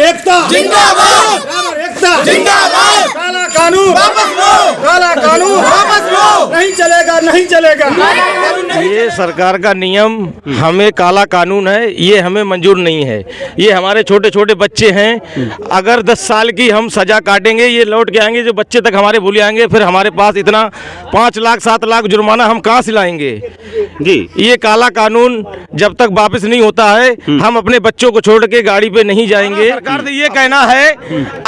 एकता जिंदाबाद, ड्राइवर एकता जिंदाबाद। काला कानून वापस लो, काला कानून वापस लो, नहीं चलेगा, नहीं चलेगा। ये सरकार का नियम, हमें काला कानून है, ये हमें मंजूर नहीं है। ये हमारे छोटे छोटे बच्चे हैं, अगर 10 साल की हम सजा काटेंगे, ये लौट के आएंगे, जो बच्चे तक हमारे भूल आएंगे, फिर हमारे पास इतना 5 लाख 7 लाख जुर्माना हम कहाँ से लाएंगे जी। ये काला कानून जब तक वापस नहीं होता है, हम अपने बच्चों को छोड़ के गाड़ी पे नहीं जाएंगे। सरकार से ये कहना है,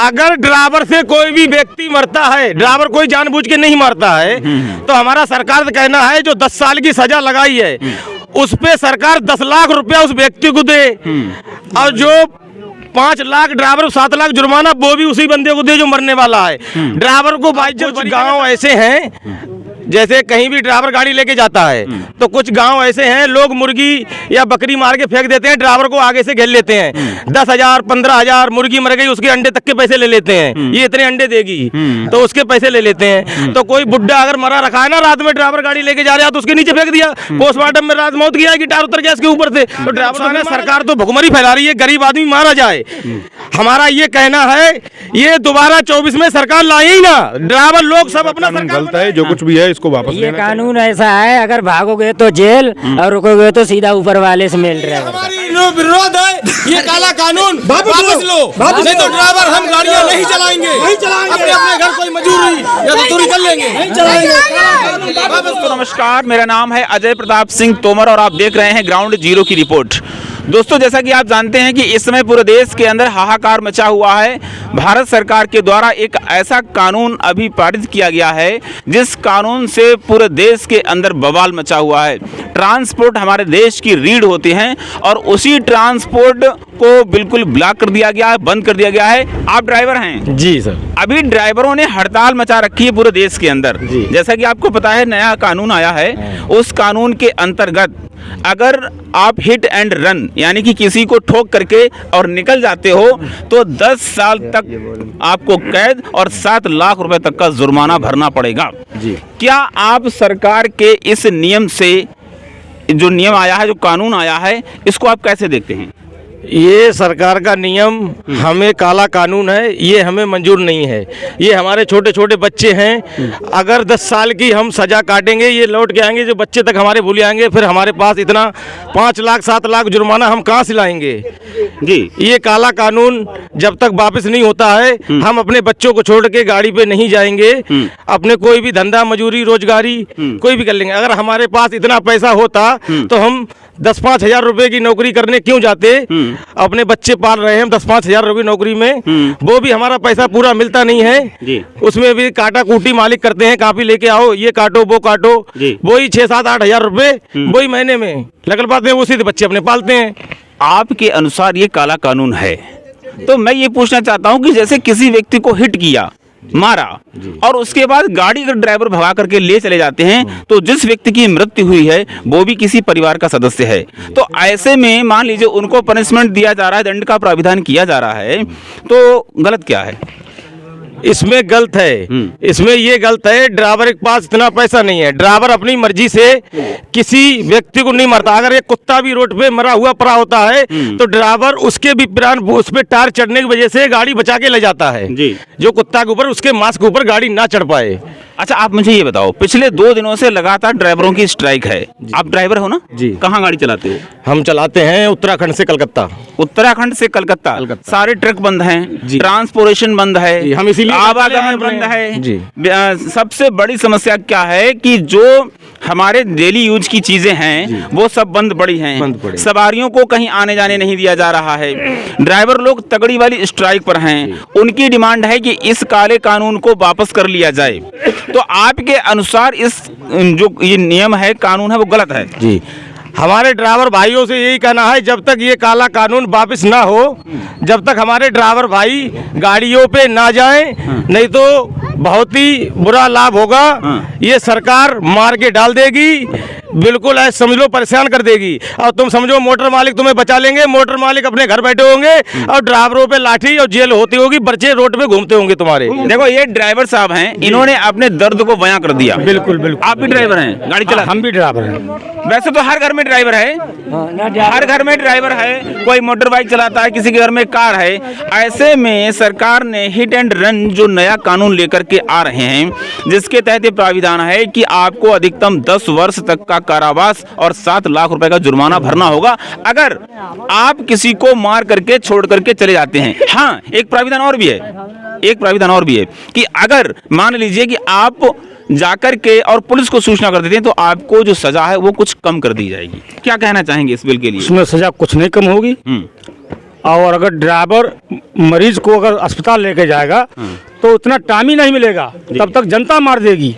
अगर ड्राइवर से कोई भी व्यक्ति मरता है, ड्राइवर कोई जानबूझ के नहीं मरता है, तो हमारा सरकार से कहना है जो 10 साल की सजा लगाई है उस पे सरकार 10 लाख रुपया उस व्यक्ति को दे, और जो 5 लाख ड्राइवर 7 लाख जुर्माना वो भी उसी बंदे को दे जो मरने वाला है। ड्राइवर को कुछ गांव ऐसे हैं, जैसे कहीं भी ड्राइवर गाड़ी लेके जाता है तो कुछ गांव ऐसे हैं, लोग मुर्गी या बकरी मार के फेंक देते हैं, ड्राइवर को आगे से घेर लेते हैं। 10,000 15,000 मुर्गी मर गई, उसके अंडे तक के पैसे ले लेते हैं, ये इतने अंडे देगी तो उसके पैसे ले लेते हैं। तो कोई बुड्ढा अगर मरा रखा है ना, रात में ड्राइवर गाड़ी लेके जा रहा है तो उसके नीचे फेंक दिया, पोस्टमार्टम में रात मौत गया, गिटार उतर गया इसके ऊपर से, तो ड्राइवर सरकार तो भुखमरी फैला रही है, गरीब आदमी मारा जाए। हमारा ये कहना है, ये दोबारा 24 में सरकार लाए ही ना, ड्राइवर लोग सब अपना गलत है, जो कुछ भी है इसको वापस ये कानून ऐसा है, अगर भागोगे तो जेल और रुकोगे तो सीधा ऊपर वाले से मिल रहा है। हमारी विरोध है, ये काला कानून वापस लो, नहीं तो ड्राइवर हम गाड़ियां नहीं चलाएंगे, अपने अपने घर कोई मजदूरी या तो दूरी कर लेंगे, नहीं चलाएंगे। तो नमस्कार, मेरा नाम है अजय प्रताप सिंह तोमर और आप देख रहे हैं ग्राउंड जीरो की रिपोर्ट। दोस्तों, जैसा कि आप जानते हैं कि इस समय पूरे देश के अंदर हाहाकार मचा हुआ है। भारत सरकार के द्वारा एक ऐसा कानून अभी पारित किया गया है जिस कानून से पूरे देश के अंदर बवाल मचा हुआ है। ट्रांसपोर्ट हमारे देश की रीढ़ होती हैं और उसी ट्रांसपोर्ट को बिल्कुल ब्लॉक कर दिया गया है, बंद कर दिया गया है। आप ड्राइवर हैं जी सर। अभी ड्राइवरों ने हड़ताल मचा रखी है पूरे देश के अंदर। जैसा कि आपको पता है, नया कानून आया है, उस कानून के अंतर्गत अगर आप हिट एंड रन यानी कि किसी को ठोक करके और निकल जाते हो तो 10 साल तक आपको कैद और 7 लाख रुपए तक का जुर्माना भरना पड़ेगा जी। क्या आप सरकार के इस नियम से, जो नियम आया है, जो कानून आया है, इसको आप कैसे देखते हैं? ये सरकार का नियम, हमें काला कानून है, ये हमें मंजूर नहीं है। ये हमारे छोटे छोटे बच्चे हैं, अगर 10 साल की हम सजा काटेंगे, ये लौट के आएंगे, जो बच्चे तक हमारे भूल आएंगे, फिर हमारे पास इतना 5 लाख 7 लाख जुर्माना हम कहाँ से लाएंगे जी। ये काला कानून जब तक वापस नहीं होता है, हम अपने बच्चों को छोड़ के गाड़ी पे नहीं जाएंगे, अपने कोई भी धंधा मजूरी रोजगारी कोई भी कर लेंगे। अगर हमारे पास इतना पैसा होता तो हम 10-5 हजार रुपए की नौकरी करने क्यों जाते? अपने बच्चे पाल रहे हैं हम 10-5 हजार रुपए नौकरी में, वो भी हमारा पैसा पूरा मिलता नहीं है, उसमें भी काटा कूटी मालिक करते हैं, कापी लेके आओ, ये काटो वो काटो, वही 6-7-8 हजार रुपए वही महीने में लगल पाते हैं, उसी से बच्चे अपने पालते हैं। आपके अनुसार ये काला कानून है, तो मैं ये पूछना चाहता हूँ कि जैसे किसी व्यक्ति को हिट किया, मारा और उसके बाद गाड़ी अगर ड्राइवर भगा करके ले चले जाते हैं, तो जिस व्यक्ति की मृत्यु हुई है वो भी किसी परिवार का सदस्य है, तो ऐसे में मान लीजिए उनको पनिशमेंट दिया जा रहा है, दंड का प्राविधान किया जा रहा है, तो गलत क्या है? इसमें गलत है, इसमें ये गलत है, ड्राइवर के पास इतना पैसा नहीं है, ड्राइवर अपनी मर्जी से किसी व्यक्ति को नहीं मारता। अगर एक कुत्ता भी रोड पे मरा हुआ पड़ा होता है तो ड्राइवर उसके भी प्राण, उस पे टायर चढ़ने की वजह से गाड़ी बचा के ले जाता है जी। जो कुत्ता के ऊपर, उसके मांस के ऊपर गाड़ी ना चढ़ पाए। अच्छा, आप मुझे ये बताओ, पिछले 2 दिनों से लगातार ड्राइवरों की स्ट्राइक है, आप ड्राइवर हो ना जी? कहाँ गाड़ी चलाते हो? हम चलाते हैं उत्तराखंड से कलकत्ता। उत्तराखंड से कलकत्ता। सारे ट्रक बंद हैं, ट्रांसपोर्टेशन बंद है, हम इसीलिए आवागमन बंद है जी। सबसे बड़ी समस्या क्या है कि जो हमारे डेली यूज की चीजें हैं वो सब बंद पड़ी हैं, सवारियों को कहीं आने जाने नहीं दिया जा रहा है, ड्राइवर लोग तगड़ी वाली स्ट्राइक पर हैं, उनकी डिमांड है कि इस काले कानून को वापस कर लिया जाए। तो आपके अनुसार इस जो ये नियम है, कानून है, वो गलत है जी। हमारे ड्राइवर भाइयों से यही कहना है, जब तक ये काला कानून वापस ना हो, जब तक हमारे ड्राइवर भाई गाड़ियों पे ना जाएं, नहीं तो बहुत ही बुरा लाभ होगा। ये सरकार मार के डाल देगी, बिल्कुल ऐसे समझ लो परेशान कर देगी। और तुम समझो मोटर मालिक तुम्हें बचा लेंगे, मोटर मालिक अपने घर बैठे होंगे और ड्राइवरों पे लाठी और जेल होती होगी, बच्चे रोड पे घूमते होंगे तुम्हारे। देखो ये ड्राइवर साहब हैं, इन्होंने अपने दर्द को बयां कर दिया। बिल्कुल बिल्कुल। आप भी ड्राइवर हैं, गाड़ी चला? हम भी ड्राइवर हैं। वैसे तो हर घर में ड्राइवर है, हर घर में ड्राइवर है, कोई मोटर बाइक चलाता है, किसी के घर में कार है। ऐसे में सरकार ने हिट एंड रन जो नया कानून लेकर के आ रहे हैं, जिसके तहत ये प्राविधान है कि आपको अधिकतम 10 वर्ष तक का कारावास और 7 लाख रुपए का जुर्माना भरना होगा अगर आप किसी को मार करके छोड़ करके चले जाते हैं। हाँ, एक प्राविधान और भी है, एक प्राविधान और भी है कि अगर मान लीजिए कि आप जाकर के और पुलिस को सूचना कर देते हैं तो आपको जो सजा है वो कुछ कम कर दी जाएगी। क्या कहना चाहेंगे इस बिल के लिए? उसमें सजा कुछ नहीं कम होगी। और अगर ड्राइवर मरीज को अगर अस्पताल लेके जाएगा तो उतना टाइम ही नहीं मिलेगा, तब तक जनता मार देगी।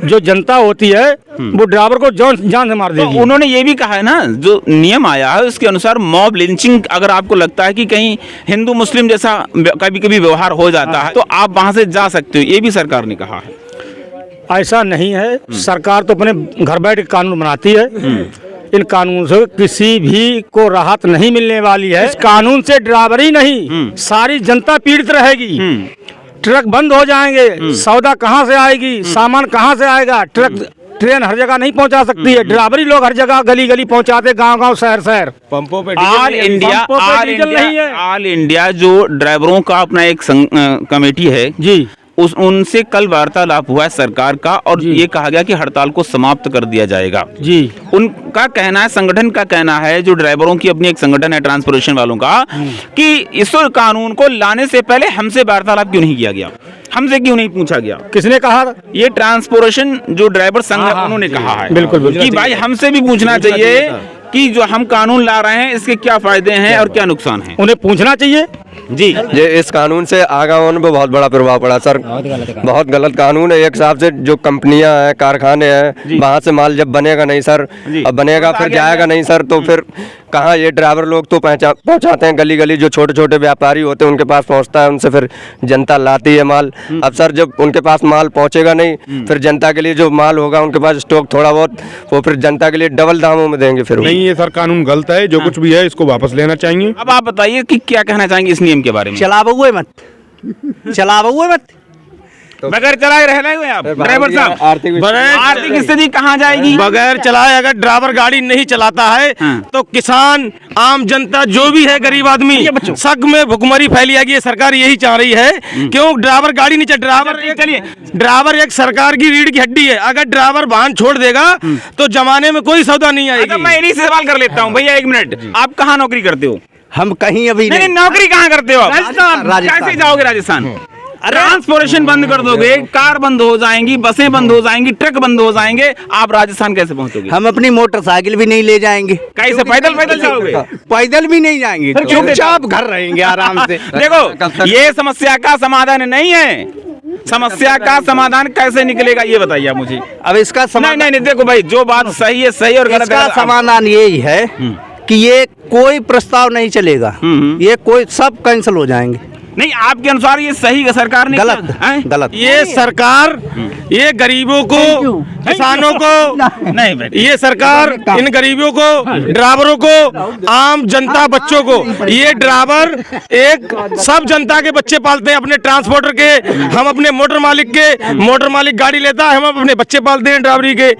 जो जनता होती है वो ड्राइवर को जान से मार देगी। तो उन्होंने ये भी कहा है ना, जो नियम आया है उसके अनुसार मॉब लिंचिंग अगर आपको लगता है कि कहीं हिंदू मुस्लिम जैसा कभी कभी व्यवहार हो जाता है तो आप वहां से जा सकते हो, ये भी सरकार ने कहा है। ऐसा नहीं है, सरकार तो अपने घर बैठ के कानून बनाती है। इन कानून से किसी भी को राहत नहीं मिलने वाली है। इस कानून से ड्राइवर ही नहीं सारी जनता पीड़ित रहेगी। ट्रक बंद हो जाएंगे, सौदा कहाँ से आएगी, सामान कहाँ से आएगा? ट्रेन हर जगह नहीं पहुंचा सकती है, ड्राइवर ही लोग हर जगह गली गली पहुंचाते, गांव गांव शहर शहर। पंपों पे ऑल इंडिया जो ड्राइवरों का अपना एक कमेटी है जी, उनसे कल वार्तालाप हुआ है सरकार का और ये कहा गया कि हड़ताल को समाप्त कर दिया जाएगा जी। उनका कहना है, संगठन का कहना है, जो ड्राइवरों की अपनी एक संगठन है ट्रांसपोर्टेशन वालों का, कि इस कानून को लाने से पहले हमसे वार्तालाप क्यों नहीं किया गया, हमसे क्यों नहीं पूछा गया। किसने कहा? ये ट्रांसपोर्टेशन जो ड्राइवर संघ है उन्होंने कहा है बिल्कुल कि भाई हमसे भी पूछना चाहिए कि जो हम कानून ला रहे हैं इसके क्या फायदे हैं और क्या नुकसान है, उन्हें पूछना चाहिए जी। ये इस कानून से आगामी पे बहुत बड़ा प्रभाव पड़ा सर, बहुत गलत कानून है। एक हिसाब से जो कंपनियां हैं, कारखाने हैं, वहाँ से माल जब बनेगा नहीं सर, अब बनेगा फिर जाएगा नहीं सर, तो फिर कहाँ? ये ड्राइवर लोग तो पहुँचाते हैं गली गली, जो छोटे छोटे व्यापारी होते हैं उनके पास पहुँचता है, उनसे फिर जनता लाती है माल। अब सर जब उनके पास माल पहुँचेगा नहीं, फिर जनता के लिए जो माल होगा उनके पास स्टॉक थोड़ा बहुत, वो फिर जनता के लिए डबल दामों में देंगे। फिर नहीं, ये सर कानून गलत है, जो कुछ भी है इसको वापस लेना चाहिए। अब आप बताइए कि क्या कहना चाहेंगे इस नियम के बारे में? चलाओ मत, चलाओ मत, बगैर चलाए रहना है आप ड्राइवर साहब। आर्थिक स्थिति कहाँ जाएगी? बगैर चलाए अगर ड्राइवर गाड़ी नहीं चलाता है तो किसान, आम जनता, जो भी है गरीब आदमी, सब में भुखमरी फैली आएगी। ये सरकार यही चाह रही है। क्यों? ड्राइवर गाड़ी नहीं चला, ड्राइवर एक सरकार की रीढ़ की हड्डी है। अगर ड्राइवर वाहन छोड़ देगा तो जमाने में कोई सौदा नहीं आएगा। मैं इन्हीं से सवाल कर लेता हूँ भैया, एक मिनट, आप कहाँ नौकरी करते हो? हम कहीं अभी नहीं, नौकरी कहाँ करते हो? कैसे जाओगे राजस्थान? ट्रांसपोर्टेशन बंद कर दोगे, कार बंद हो जाएंगी, बसें बंद हो जाएंगी, ट्रक बंद हो जाएंगे, आप राजस्थान कैसे पहुंचोगे? हम अपनी मोटरसाइकिल भी नहीं ले जाएंगे। कैसे? पैदल जाओगे? पैदल भी नहीं जाएंगे, चुपचाप घर रहेंगे आराम से। देखो, ये समस्या का समाधान नहीं है। समस्या का समाधान कैसे निकलेगा ये बताइए आप मुझे। अब इसका नहीं, देखो भाई, जो बात सही है सही और गलत का समाधान यही है कि ये कोई प्रस्ताव नहीं चलेगा, ये कोई सब कैंसिल हो जाएंगे। नहीं, आपके अनुसार ये सही है सरकार ने? गलत। ये सरकार ये गरीबों को, किसानों को नहीं, ये सरकार इन गरीबों को, ड्राइवरों को, आम जनता, बच्चों को, ये ड्राइवर एक सब जनता के बच्चे पालते हैं, अपने ट्रांसपोर्टर के, हम अपने मोटर मालिक गाड़ी लेता है, हम अपने बच्चे पालते हैं ड्राइवरी के।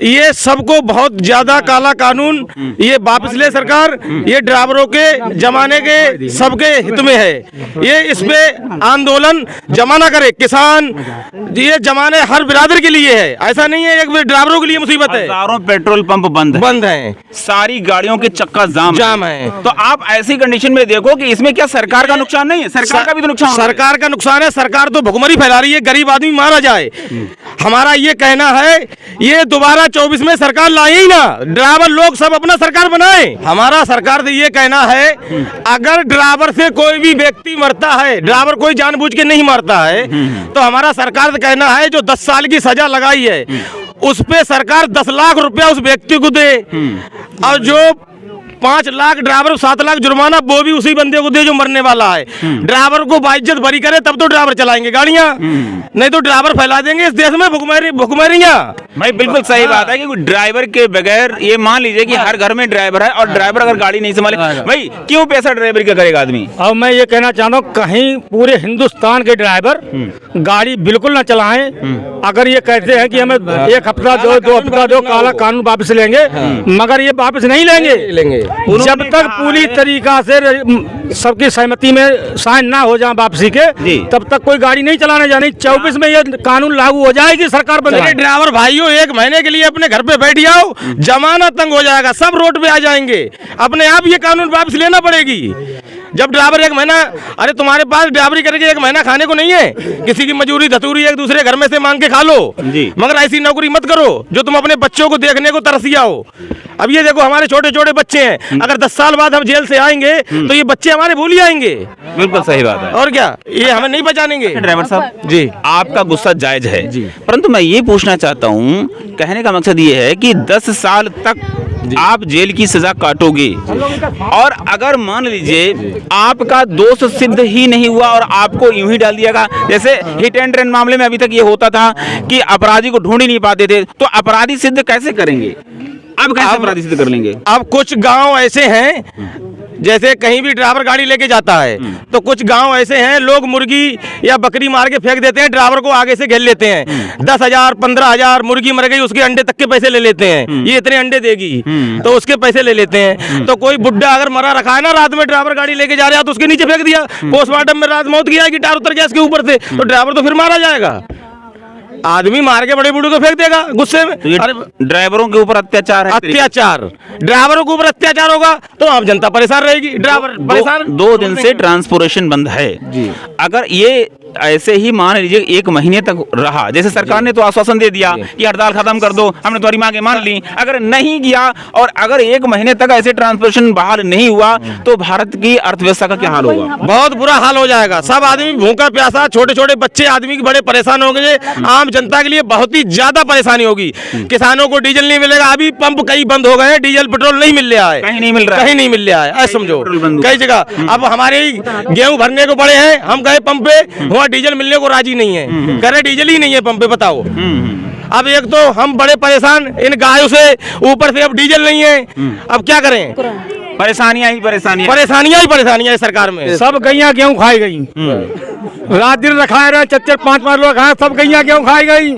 ये सबको बहुत ज्यादा काला कानून ये वापस ले सरकार। ये ड्राइवरों के जमाने के सबके हित में है। ये इस पे आंदोलन जमाना करे, किसान, ये जमाने हर बिरादर के लिए है, ऐसा नहीं है एक ड्राइवरों के लिए मुसीबत है। हजारों पेट्रोल पंप बंद हैं, सारी गाड़ियों के चक्का जाम है। तो आप ऐसी कंडीशन में देखो कि इसमें क्या सरकार का नुकसान नहीं है? सरकार का भी तो नुकसान, सरकार का नुकसान है। सरकार तो भुखमरी फैला रही है, गरीब आदमी मारा जाए। हमारा ये कहना है ये दोबारा 24 में सरकार लाए ही ना, ड्राइवर लोग सब अपना सरकार बनाए। हमारा सरकार से ये कहना है अगर ड्राइवर से कोई भी व्यक्ति मरता है, ड्राइवर कोई जानबूझ के नहीं मरता है, तो हमारा सरकार से कहना है जो 10 साल की सजा लगाई है उस पे सरकार 10 लाख रुपया उस व्यक्ति को दे, और जो 5 लाख ड्राइवर 7 लाख जुर्माना वो भी उसी बंदे को दे जो मरने वाला है। ड्राइवर को बाइज्जत भरी करे तब तो ड्राइवर चलाएंगे गाड़ियां, नहीं तो ड्राइवर फैला देंगे इस देश में भुखमरियां। भाई बिल्कुल सही बात है कि ड्राइवर के बगैर, ये मान लीजिए कि हर घर में ड्राइवर है और ड्राइवर अगर गाड़ी नहीं संभाले, भाई क्यों पैसा ड्राइवर का करेगा आदमी। अब मैं ये कहना चाहता हूँ कहीं पूरे हिंदुस्तान के ड्राइवर गाड़ी बिल्कुल ना चलाएं। अगर ये कहते हैं कि हमें 1 हफ्ता 2 हफ्ता दो काला कानून वापस लेंगे, मगर ये वापस नहीं लेंगे जब तक पूरी तरीका से सबकी सहमति में साइन ना हो जाए वापसी के, तब तक कोई गाड़ी नहीं चलाने जानी। 24 में ये कानून लागू हो जाएगी, सरकार बदले। ड्राइवर भाइयों 1 महीने के लिए अपने घर पे बैठ जाओ, जमाना तंग हो जाएगा, सब रोड पे आ जाएंगे, अपने आप ये कानून वापस लेना पड़ेगी। जब ड्राइवर 1 महीना, अरे तुम्हारे पास ड्राइवरी करके 1 महीना खाने को नहीं है, किसी की मजूरी धतूरी एक दूसरे घर में से मांग के खा लो, मगर ऐसी नौकरी मत करो जो तुम अपने बच्चों को देखने को तरसिया हो। अब ये देखो हमारे छोटे छोटे बच्चे हैं, अगर 10 साल बाद हम जेल से आएंगे तो ये बच्चे हमारे भूल ही आएंगे। बिल्कुल सही बात है। और क्या, ये हमें नहीं बचानेंगे। ड्राइवर साहब जी, आपका गुस्सा जायज है, परंतु मैं ये पूछना चाहता हूँ, कहने का मकसद ये है कि 10 साल तक आप जेल की सजा काटोगे और अगर मान लीजिए आपका दोष सिद्ध ही नहीं हुआ और आपको यूं ही डाल दिया गया, जैसे हिट एंड रन मामले में अभी तक ये होता था कि अपराधी को ढूंढ ही नहीं पाते थे, तो अपराधी सिद्ध कैसे करेंगे? अब कैसे अपराधी सिद्ध कर लेंगे? अब कुछ गांव ऐसे हैं, जैसे कहीं भी ड्राइवर गाड़ी लेके जाता है तो कुछ गांव ऐसे हैं, लोग मुर्गी या बकरी मार के फेंक देते हैं, ड्राइवर को आगे से घेर लेते हैं। 10,000 15,000 मुर्गी मर गई, उसके अंडे तक के पैसे ले लेते हैं, ये इतने अंडे देगी तो उसके पैसे ले लेते हैं। तो कोई बुड्ढा अगर मरा रखा है ना, रात में ड्राइवर गाड़ी लेके जा रहा है तो उसके नीचे फेंक दिया, पोस्टमार्टम में रात मौत किया, गिटार उतर गया इसके ऊपर से, तो ड्राइवर तो फिर मारा जाएगा। आदमी मार के बड़े बूढ़े को फेंक देगा गुस्से में। तो ये ड्राइवरों के ऊपर अत्याचार है, अत्याचार ड्राइवरों के ऊपर अत्याचार होगा तो आम जनता परेशान रहेगी, ड्राइवर परेशान। 2 दिन से ट्रांसपोर्टेशन बंद है जी। अगर ये ऐसे ही मान लीजिए 1 महीने तक रहा, जैसे सरकार ने तो आश्वासन दे दिया कि हड़ताल खत्म कर दो, हमने तुम्हारी मांगे मान ली, अगर नहीं किया और अगर 1 महीने तक ऐसे ट्रांसपोर्टेशन बहाल नहीं हुआ तो भारत की अर्थव्यवस्था का क्या हाल होगा? बहुत बुरा हाल हो जाएगा। सब आदमी भूखा प्यासा, छोटे छोटे बच्चे आदमी के बड़े परेशान हो गए, आम जनता के लिए बहुत ही ज्यादा परेशानी होगी। किसानों को डीजल नहीं मिलेगा, अभी पंप कई बंद हो गए हैं, डीजल पेट्रोल नहीं मिल रहा है, कहीं नहीं मिल रहा है, कहीं नहीं मिल रहा है, ऐसा समझो कई जगह। अब हमारे गेहूं भरने को पड़े हैं, हम गए पंप पे, वहाँ डीजल मिलने को राजी नहीं है, कह रहे डीजल ही नहीं है पंप पे, बताओ। अब एक तो हम बड़े परेशान इन गायों से, ऊपर से अब डीजल नहीं है, अब क्या करें? परेशानियां ही परेशानियां, परेशानियां ही परेशानियां सरकार में। सब गैया गेहूँ खाई गई, रात दिन रखाए रहे 4-5 लोग खाए, सब गैया गेहूँ खाई गई।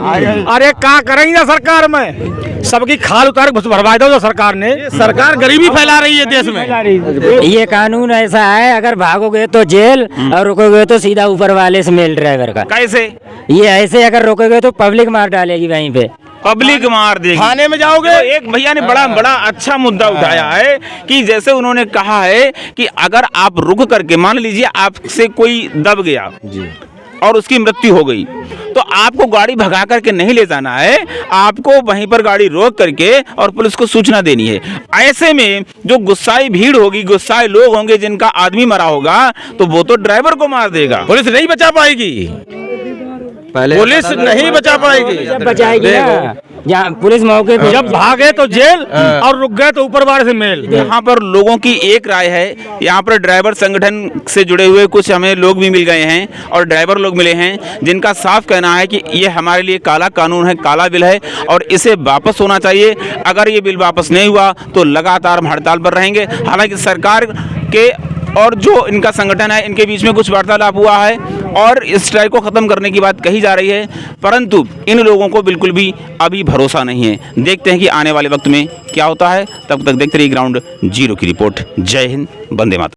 अरे क्या करेंगे ना सरकार में, सबकी खाल उतार भरवा दो सरकार ने। सरकार गरीबी फैला रही है देश में। ये कानून ऐसा है, अगर भागोगे तो जेल और रुकोगे तो सीधा ऊपर वाले से मेल ड्राइवर का। कैसे? ये ऐसे अगर रोकोगे तो पब्लिक मार डालेगी वहीं पे, पब्लिक मार देगी, थाने में जाओगे। तो एक भैया ने बड़ा अच्छा मुद्दा उठाया है कि जैसे उन्होंने कहा है कि अगर आप रुक करके, मान लीजिए आपसे कोई दब गया और उसकी मृत्यु हो गई, तो आपको गाड़ी भगा करके नहीं ले जाना है, आपको वहीं पर गाड़ी रोक करके और पुलिस को सूचना देनी है। ऐसे में जो गुस्साई भीड़ होगी, गुस्साई लोग होंगे जिनका आदमी मरा होगा, तो वो तो ड्राइवर को मार देगा, पुलिस नहीं बचा पाएगी, पुलिस नहीं बचा पाएगी। जब बचाएगी ना, जहाँ पुलिस मौके पे, जब भागे तो जेल और रुक गए तो ऊपर वाले से मेल। यहाँ पर लोगों की एक राय है, यहाँ पर ड्राइवर संगठन से जुड़े हुए कुछ हमें लोग भी मिल गए हैं और ड्राइवर लोग मिले हैं, जिनका साफ कहना है कि ये हमारे लिए काला कानून है, काला बिल है और इसे वापस होना चाहिए। अगर ये बिल वापस नहीं हुआ तो लगातार हम हड़ताल पर रहेंगे। हालांकि सरकार के और जो इनका संगठन है, इनके बीच में कुछ वार्तालाप हुआ है और इस स्ट्राइक को ख़त्म करने की बात कही जा रही है, परंतु इन लोगों को बिल्कुल भी अभी भरोसा नहीं है। देखते हैं कि आने वाले वक्त में क्या होता है। तब तक देखते रहिए ग्राउंड जीरो की रिपोर्ट। जय हिंद, वंदे मातरम।